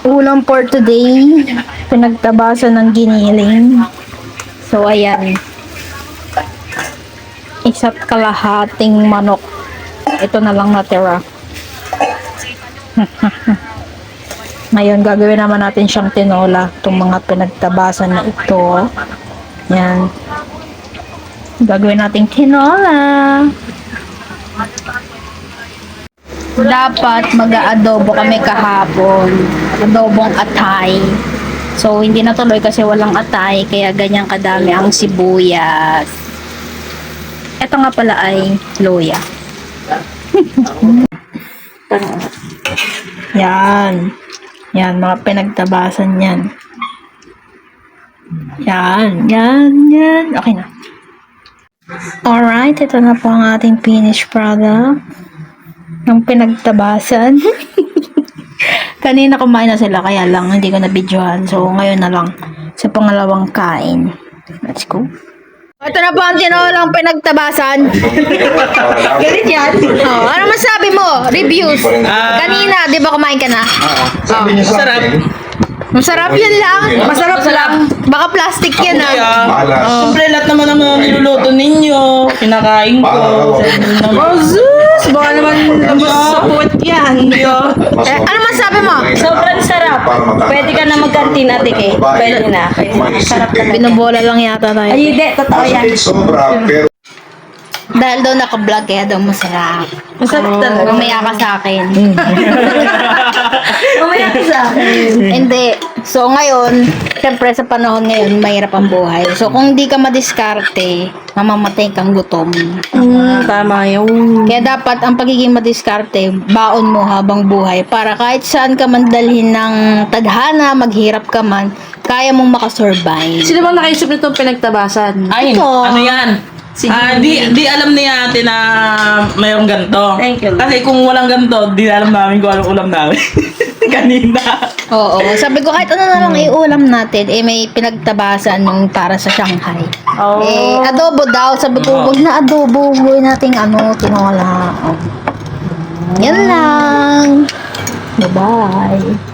Ulam for today, pinagtabasan ng giniling. So, ayan. Isa't kalahating manok. Ito na lang natira. Ngayon, gagawin naman natin siyang tinola. Itong mga pinagtabasan na ito. Yan. Gagawin natin tinola. Dapat mag-aadobo kami kahapon. Adobong atay. So, hindi natuloy kasi walang atay. Kaya ganyan kadami ang sibuyas. Ito nga pala ay luya. Yan. Yan, mga pinagtabasan yan. Yan, yan, yan. Okay na. Alright, ito na po ang ating finished product. Ng pinagtabasan. Kanina kumain na sila, kaya lang hindi ko na-videohan. So, ngayon na lang sa pangalawang kain. Let's go. Ito na po ang tinolang pinagtabasan. Ganit yan. Oh, ano masabi mo? Reviews. Kanina, di ba kumain ka na? Oh. Masarap. Masarap yan lang. Masarap lang. Baka plastic yan Siyempre, lahat naman ang mga niluluto ninyo. Kinakain ko. Sus! Baka naman labas sa puwet yan. Ano masabi mo? Sobrang sarap. Pwede ka na mag-canteen, Ate Kay. Pwede na. Sarap na. Binobola lang yata tayo. Ay, hindi. Totoo yan. Sobra, pero Dahil daw naka-vlog kaya daw masarap. Masarap talaga. Mamaya ka sa akin. Mamaya ka sa akin. Hindi. So ngayon, siyempre sa panahon ngayon, mahirap ang buhay. So kung di ka madiskarte, mamamatay kang gutom. Tama yun. Kaya dapat ang pagiging madiskarte, baon mo habang buhay para kahit saan ka man dalhin ng tadhana, maghirap ka man, kaya mong makasurvive. Sino bang nakaisip nitong pinagtabasan? Ay, Ito. ano yan? Di alam ni ate na mayroong ganito. Thank you. Kasi kung walang ganito, di alam namin kung anong ulam namin. Kanina. Oo. Sabi ko kahit ano na lang iulam natin, may pinagtabasan yung para sa Shanghai. Oh. Adobo daw. Sabi ko, huwag na adobo. Gawin natin tinola. Oh. Yan lang. Bye-bye.